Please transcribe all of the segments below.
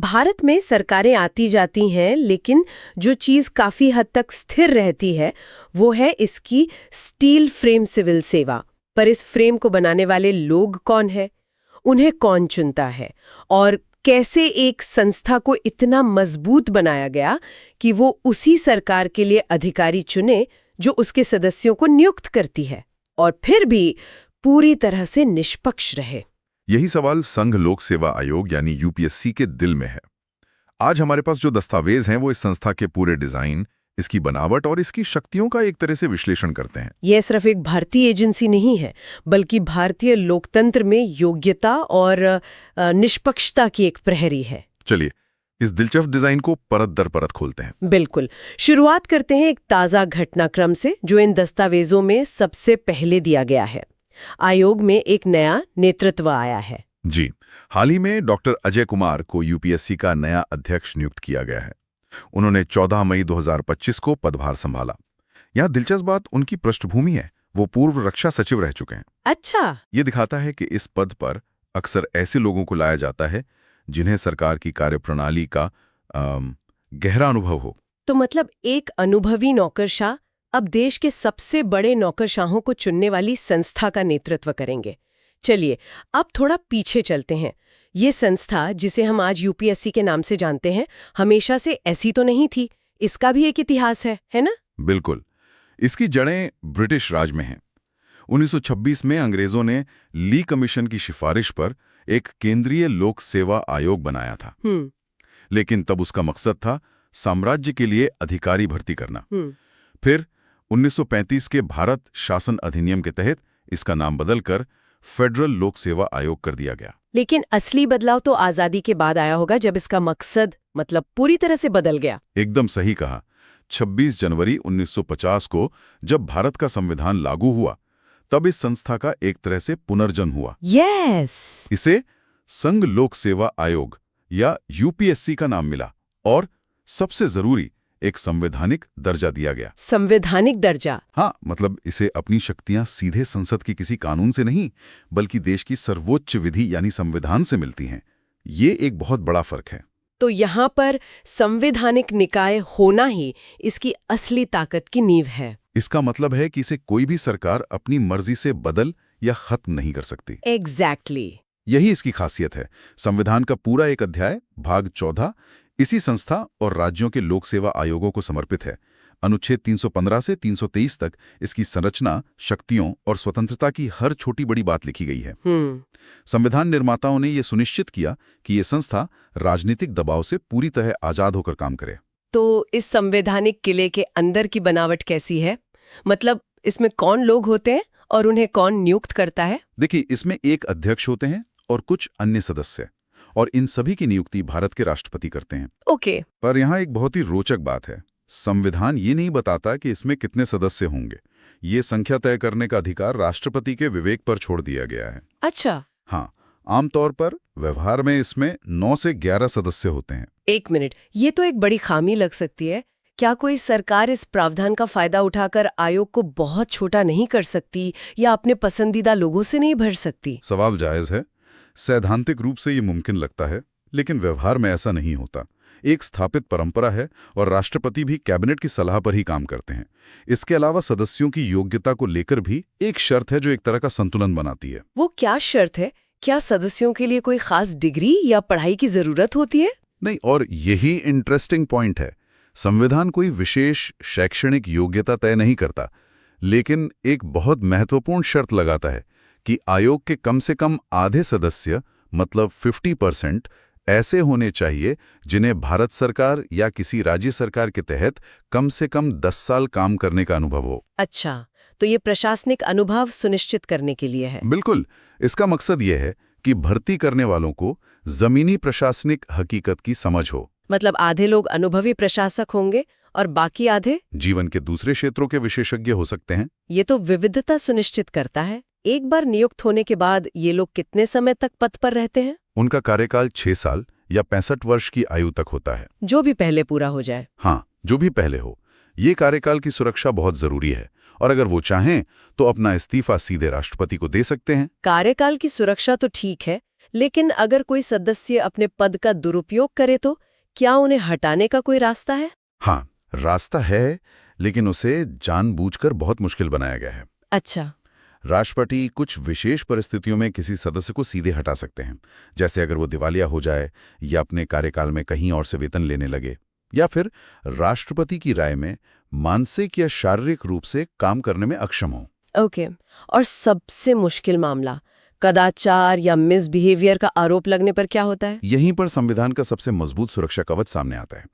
भारत में सरकारें आती जाती हैं, लेकिन जो चीज काफी हद तक स्थिर रहती है वो है इसकी स्टील फ्रेम सिविल सेवा। पर इस फ्रेम को बनाने वाले लोग कौन है, उन्हें कौन चुनता है, और कैसे एक संस्था को इतना मजबूत बनाया गया कि वो उसी सरकार के लिए अधिकारी चुने जो उसके सदस्यों को नियुक्त करती है, और फिर भी पूरी तरह से निष्पक्ष रहे। यही सवाल संघ लोक सेवा आयोग यानी यूपीएससी के दिल में है। आज हमारे पास जो दस्तावेज हैं वो इस संस्था के पूरे डिजाइन, इसकी बनावट और इसकी शक्तियों का एक तरह से विश्लेषण करते हैं। यह सिर्फ एक भारतीय एजेंसी नहीं है, बल्कि भारतीय लोकतंत्र में योग्यता और निष्पक्षता की एक प्रहरी है। चलिए इस दिलचस्प डिजाइन को परत दर परत खोलते हैं। बिल्कुल। शुरुआत करते हैं एक ताज़ा घटनाक्रम से जो इन दस्तावेजों में सबसे पहले दिया गया है। आयोग में एक नया नेतृत्व आया है। जी, हाल ही में डॉक्टर अजय कुमार को यूपीएससी का नया अध्यक्ष नियुक्त किया गया है। उन्होंने 14 मई 2025 को पदभार संभाला। यहाँ दिलचस्प बात उनकी पृष्ठभूमि है, वो पूर्व रक्षा सचिव रह चुके हैं। अच्छा। ये दिखाता है कि इस पद पर अक्सर ऐसे लोगों को लाया जाता है जिन्हें सरकार की कार्यप्रणाली का गहरा अनुभव हो। तो मतलब एक अनुभवी नौकरशाह अब देश के सबसे बड़े नौकरशाहों को चुनने वाली संस्था का नेतृत्व करेंगे। चलिए अब थोड़ा पीछे चलते हैं। ये संस्था जिसे हम आज यूपीएससी के नाम से जानते हैं, हमेशा से ऐसी तो नहीं थी, इसका भी एक इतिहास है ना? बिल्कुल। इसकी जड़ें ब्रिटिश राज में हैं। 1926 में अंग्रेजों ने ली कमीशन की सिफारिश पर एक केंद्रीय लोक सेवा आयोग बनाया था। लेकिन तब उसका मकसद था साम्राज्य के लिए अधिकारी भर्ती करना। फिर 1935 के भारत शासन अधिनियम के तहत इसका नाम बदलकर फेडरल लोक सेवा आयोग कर दिया गया। लेकिन असली बदलाव तो आजादी के बाद आया होगा, जब इसका मकसद पूरी तरह से बदल गया। एकदम सही कहा। 26 जनवरी 1950 को जब भारत का संविधान लागू हुआ, तब इस संस्था का एक तरह से पुनर्जन्म हुआ। इसे संघ लोक सेवा आयोग या यूपीएससी का नाम मिला और सबसे जरूरी एक संवैधानिक दर्जा दिया गया। संवैधानिक दर्जा? हाँ, मतलब इसे अपनी शक्तियां सीधे संसद के किसी कानून से नहीं, बल्कि देश की सर्वोच्च विधि यानी संविधान से मिलती हैं। ये एक बहुत बड़ा फर्क है। तो यहाँ पर संवैधानिक निकाय होना ही इसकी असली ताकत की नींव है। इसका मतलब है कि इसे कोई भी सरकार अपनी मर्जी से बदल या खत्म नहीं कर सकती। एग्जैक्टली। यही इसकी खासियत है। संविधान का पूरा एक अध्याय, भाग 14, इसी संस्था और राज्यों के लोक सेवा आयोगों को समर्पित है। अनुच्छेद 315 से 323 तक इसकी संरचना, शक्तियों और स्वतंत्रता की हर छोटी बड़ी बात लिखी गई है। संविधान निर्माताओं ने यह सुनिश्चित किया कि यह संस्था राजनीतिक दबाव से पूरी तरह आजाद होकर काम करे। तो इस संवैधानिक किले के अंदर की बनावट कैसी है? मतलब इसमें कौन लोग होते हैं और उन्हें कौन नियुक्त करता है? देखिए, इसमें एक अध्यक्ष होते हैं और कुछ अन्य सदस्य, और इन सभी की नियुक्ति भारत के राष्ट्रपति करते हैं। ओके। पर यहाँ एक बहुत ही रोचक बात है। संविधान ये नहीं बताता कि इसमें कितने सदस्य होंगे। ये संख्या तय करने का अधिकार राष्ट्रपति के विवेक पर छोड़ दिया गया है। अच्छा। हाँ, आमतौर पर व्यवहार में इसमें 9 से 11 सदस्य होते हैं। एक मिनट, ये तो एक बड़ी खामी लग सकती है। क्या कोई सरकार इस प्रावधान का फायदा उठाकर आयोग को बहुत छोटा नहीं कर सकती या अपने पसंदीदा लोगों से नहीं भर सकती? सवाल जायज है। सैद्धांतिक रूप से ये मुमकिन लगता है, लेकिन व्यवहार में ऐसा नहीं होता। एक स्थापित परंपरा है और राष्ट्रपति भी कैबिनेट की सलाह पर ही काम करते हैं। इसके अलावा सदस्यों की योग्यता को लेकर भी एक शर्त है जो एक तरह का संतुलन बनाती है। वो क्या शर्त है? क्या सदस्यों के लिए कोई खास डिग्री या पढ़ाई की जरूरत होती है? नहीं, और यही इंटरेस्टिंग पॉइंट है। संविधान कोई विशेष शैक्षणिक योग्यता तय नहीं करता, लेकिन एक बहुत महत्वपूर्ण शर्त लगाता है कि आयोग के कम से कम आधे सदस्य, मतलब 50%, ऐसे होने चाहिए जिन्हें भारत सरकार या किसी राज्य सरकार के तहत कम से कम 10 साल काम करने का अनुभव हो। अच्छा, तो ये प्रशासनिक अनुभव सुनिश्चित करने के लिए है? बिल्कुल। इसका मकसद ये है कि भर्ती करने वालों को जमीनी प्रशासनिक हकीकत की समझ हो। मतलब आधे लोग अनुभवी प्रशासक होंगे और बाकी आधे जीवन के दूसरे क्षेत्रों के विशेषज्ञ हो सकते हैं। ये तो विविधता सुनिश्चित करता है। एक बार नियुक्त होने के बाद ये लोग कितने समय तक पद पर रहते हैं? उनका कार्यकाल 6 साल या 65 वर्ष की आयु तक होता है। जो भी पहले पूरा हो जाए। हाँ, जो भी पहले हो। ये कार्यकाल की सुरक्षा बहुत जरूरी है, और अगर वो चाहें तो अपना इस्तीफा सीधे राष्ट्रपति को दे सकते हैं। कार्यकाल की सुरक्षा तो ठीक है, लेकिन अगर कोई सदस्य अपने पद का दुरुपयोग करे तो क्या उन्हें हटाने का कोई रास्ता है? हाँ, रास्ता है, लेकिन उसे जानबूझकर बहुत मुश्किल बनाया गया है। अच्छा। राष्ट्रपति कुछ विशेष परिस्थितियों में किसी सदस्य को सीधे हटा सकते हैं, जैसे अगर वो दिवालिया हो जाए या अपने कार्यकाल में कहीं और से वेतन लेने लगे, या फिर राष्ट्रपति की राय में मानसिक या शारीरिक रूप से काम करने में अक्षम हो। ओके। और सबसे मुश्किल मामला कदाचार या मिसबिहेवियर का आरोप लगने पर क्या होता है? यहीं पर संविधान का सबसे मजबूत सुरक्षा कवच सामने आता है।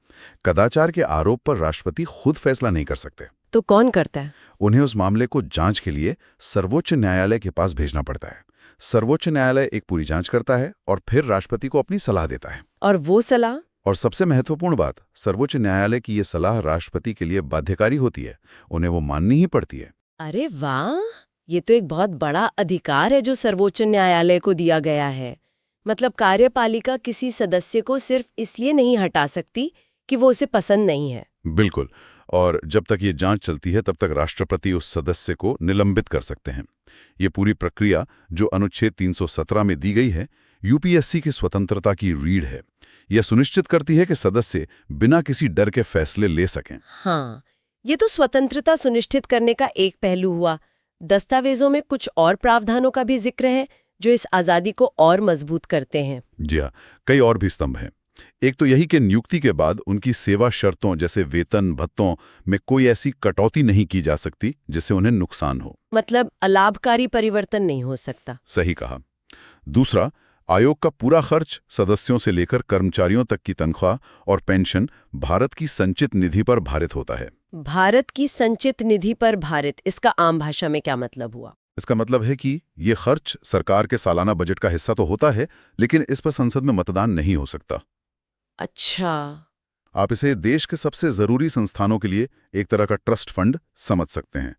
कदाचार के आरोप पर राष्ट्रपति खुद फैसला नहीं कर सकते। तो कौन करता है? उन्हें उस मामले को जांच के लिए सर्वोच्च न्यायालय के पास भेजना पड़ता है। सर्वोच्च न्यायालय एक पूरी जांच करता है और फिर राष्ट्रपति को अपनी सलाह देता है। और वो सलाह? और सबसे महत्वपूर्ण बात, सर्वोच्च न्यायालय की ये सलाह राष्ट्रपति के लिए बाध्यकारी होती है, उन्हें वो माननी ही पड़ती है। अरे वाह, ये तो एक बहुत बड़ा अधिकार है जो सर्वोच्च न्यायालय को दिया गया है। मतलब कार्यपालिका किसी सदस्य को सिर्फ इसलिए नहीं हटा सकती कि वो उसे पसंद नहीं है। बिल्कुल, और जब तक ये जांच चलती है तब तक राष्ट्रपति उस सदस्य को निलंबित कर सकते हैं। ये पूरी प्रक्रिया जो अनुच्छेद 317 में दी गई है, यूपीएससी की स्वतंत्रता की रीढ़ है। यह सुनिश्चित करती है कि सदस्य बिना किसी डर के फैसले ले सकें। हाँ, ये तो स्वतंत्रता सुनिश्चित करने का एक पहलू हुआ। दस्तावेजों में कुछ और प्रावधानों का भी जिक्र है जो इस आजादी को और मजबूत करते हैं। जी हाँ, कई और भी स्तंभ हैं। एक तो यही कि नियुक्ति के बाद उनकी सेवा शर्तों जैसे वेतन भत्तों में कोई ऐसी कटौती नहीं की जा सकती जिससे उन्हें नुकसान हो। मतलब अलाभकारी परिवर्तन नहीं हो सकता। सही कहा। दूसरा, आयोग का पूरा खर्च सदस्यों से लेकर कर्मचारियों तक की तनख्वाह और पेंशन भारत की संचित निधि पर भारित होता है। भारत की संचित निधि पर भारित, इसका आम भाषा में क्या मतलब हुआ? इसका मतलब है कि ये खर्च सरकार के सालाना बजट का हिस्सा तो होता है, लेकिन इस पर संसद में मतदान नहीं हो सकता। अच्छा। आप इसे देश के सबसे जरूरी संस्थानों के लिए एक तरह का ट्रस्ट फंड समझ सकते हैं।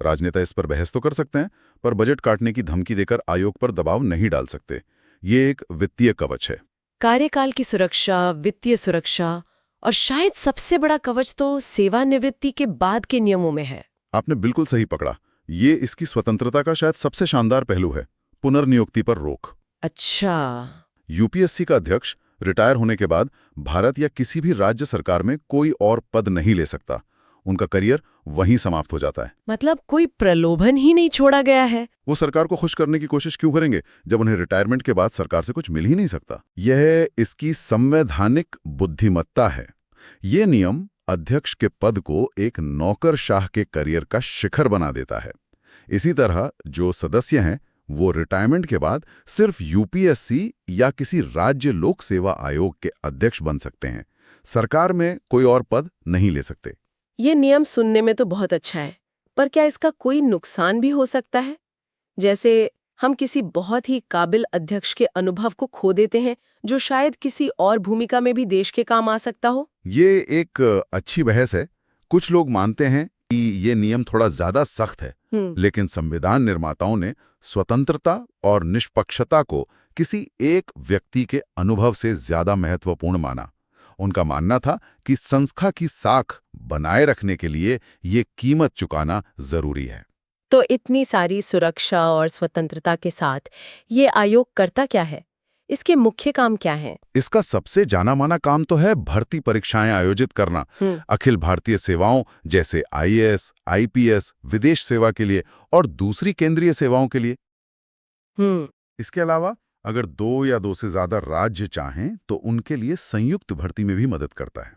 राजनेता इस पर बहस तो कर सकते हैं, पर बजट काटने की धमकी देकर आयोग पर दबाव नहीं डाल सकते। ये एक वित्तीय कवच है। कार्यकाल की सुरक्षा, वित्तीय सुरक्षा और शायद सबसे बड़ा कवच तो सेवानिवृत्ति के बाद के नियमों में है। आपने बिल्कुल सही पकड़ा। ये इसकी स्वतंत्रता का शायद सबसे शानदार पहलू है, पुनर्नियुक्ति पर रोक। अच्छा। यूपीएससी का अध्यक्ष रिटायर होने के बाद भारत या किसी भी राज्य सरकार में कोई और पद नहीं ले सकता। उनका करियर वहीं समाप्त हो जाता है। मतलब कोई प्रलोभन ही नहीं छोड़ा गया है। वो सरकार को खुश करने की कोशिश क्यों करेंगे जब उन्हें रिटायरमेंट के बाद सरकार से कुछ मिल ही नहीं सकता। यह इसकी संवैधानिक बुद्धिमत्ता है। ये नियम अध्यक्ष के पद को एक नौकरशाह के करियर का शिखर बना देता है। इसी तरह जो सदस्य हैं वो रिटायरमेंट के बाद सिर्फ यूपीएससी या किसी राज्य लोक सेवा आयोग के अध्यक्ष बन सकते हैं। सरकार में कोई और पद नहीं ले सकते। ये नियम सुनने में तो बहुत अच्छा है, पर क्या इसका कोई नुकसान भी हो सकता है? जैसे हम किसी बहुत ही काबिल अध्यक्ष के अनुभव को खो देते हैं जो शायद किसी और भूमिका में भी देश के काम आ सकता हो। ये एक अच्छी बहस है। कुछ लोग मानते हैं कि ये नियम थोड़ा ज्यादा सख्त है, लेकिन संविधान निर्माताओं ने स्वतंत्रता और निष्पक्षता को किसी एक व्यक्ति के अनुभव से ज्यादा महत्वपूर्ण माना। उनका मानना था कि संस्था की साख बनाए रखने के लिए ये कीमत चुकाना जरूरी है। तो इतनी सारी सुरक्षा और स्वतंत्रता के साथ ये आयोग करता क्या है? इसके मुख्य काम क्या हैं? इसका सबसे जाना माना काम तो है भर्ती परीक्षाएं आयोजित करना, अखिल भारतीय सेवाओं जैसे आईएएस, आईपीएस, विदेश सेवा के लिए और दूसरी केंद्रीय सेवाओं के लिए। इसके अलावा अगर 2 या 2 से ज्यादा राज्य चाहें तो उनके लिए संयुक्त भर्ती में भी मदद करता है।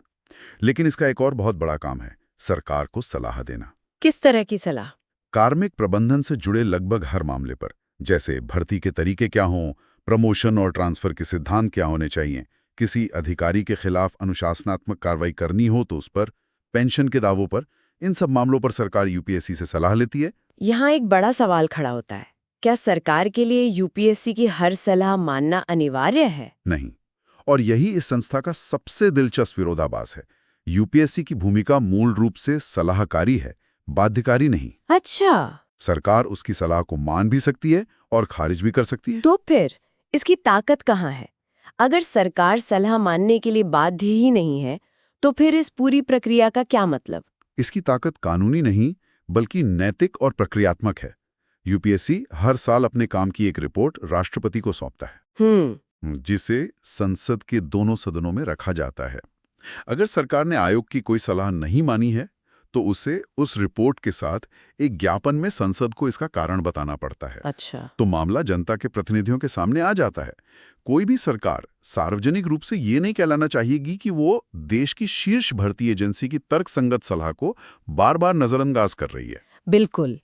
लेकिन इसका एक और बहुत बड़ा काम है, सरकार को सलाह देना। किस तरह की सलाह? कार्मिक प्रबंधन से जुड़े लगभग हर मामले पर, जैसे भर्ती के तरीके क्या हों, प्रमोशन और ट्रांसफर के सिद्धांत क्या होने चाहिए, किसी अधिकारी के खिलाफ अनुशासनात्मक कार्रवाई करनी हो तो उस पर, पेंशन के दावों पर, इन सब मामलों पर सरकार यूपीएससी से सलाह लेती है। यहाँ एक बड़ा सवाल खड़ा होता है, क्या सरकार के लिए यूपीएससी की हर सलाह मानना अनिवार्य है? नहीं, और यही इस संस्था का सबसे दिलचस्प विरोधाभास है। यूपीएससी की भूमिका मूल रूप से सलाहकारी है, बाध्यकारी नहीं। अच्छा। सरकार उसकी सलाह को मान भी सकती है और खारिज भी कर सकती है। तो फिर इसकी ताकत कहाँ है? अगर सरकार सलाह मानने के लिए बाध्य ही नहीं है, तो फिर इस पूरी प्रक्रिया का क्या मतलब? इसकी ताकत कानूनी नहीं बल्कि नैतिक और प्रक्रियात्मक है। यूपीएससी हर साल अपने काम की एक रिपोर्ट राष्ट्रपति को सौंपता है। जिसे संसद के दोनों सदनों में रखा जाता है। अगर सरकार ने आयोग की कोई सलाह नहीं मानी है तो उसे उस रिपोर्ट के साथ एक ज्ञापन में संसद को इसका कारण बताना पड़ता है। अच्छा। तो मामला जनता के प्रतिनिधियों के सामने आ जाता है। कोई भी सरकार सार्वजनिक रूप से ये नहीं कहलाना चाहिएगी कि वो देश की शीर्ष भर्ती एजेंसी की तर्कसंगत सलाह को बार बार नजरअंदाज कर रही है। बिल्कुल,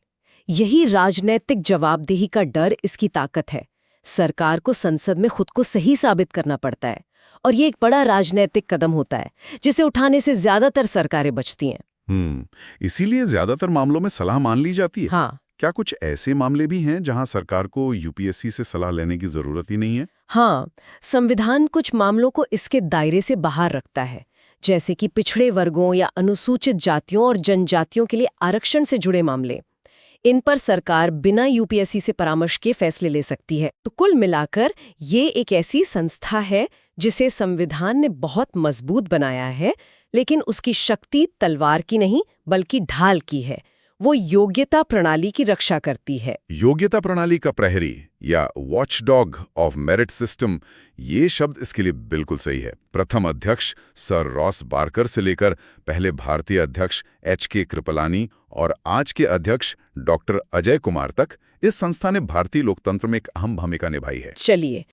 यही राजनैतिक जवाबदेही का डर इसकी ताकत है। सरकार को संसद में खुद को सही साबित करना पड़ता है और ये एक बड़ा राजनैतिक कदम होता है जिसे उठाने से ज्यादातर सरकारें बचती हैं। इसीलिए ज्यादातर मामलों में सलाह मान ली जाती है। हाँ। क्या कुछ ऐसे मामले भी हैं जहां सरकार को यूपीएससी से सलाह लेने की जरूरत ही नहीं है? हाँ, संविधान कुछ मामलों को इसके दायरे से बाहर रखता है, जैसे कि पिछड़े वर्गों या अनुसूचित जातियों और जनजातियों के लिए आरक्षण से जुड़े मामले। इन पर सरकार बिना यूपीएससी से परामर्श के फैसले ले सकती है। तो कुल मिलाकर ये एक ऐसी संस्था है जिसे संविधान ने बहुत मजबूत बनाया है, लेकिन उसकी शक्ति तलवार की नहीं बल्कि ढाल की है। वो योग्यता प्रणाली की रक्षा करती है। योग्यता प्रणाली का प्रहरी या वॉचडॉग ऑफ मेरिट सिस्टम, ये शब्द इसके लिए बिल्कुल सही है। प्रथम अध्यक्ष सर रॉस बार्कर से लेकर पहले भारतीय अध्यक्ष एच.के. कृपलानी और आज के अध्यक्ष डॉक्टर अजय कुमार तक इस संस्था ने भारतीय लोकतंत्र में एक अहम भूमिका निभाई है। चलिए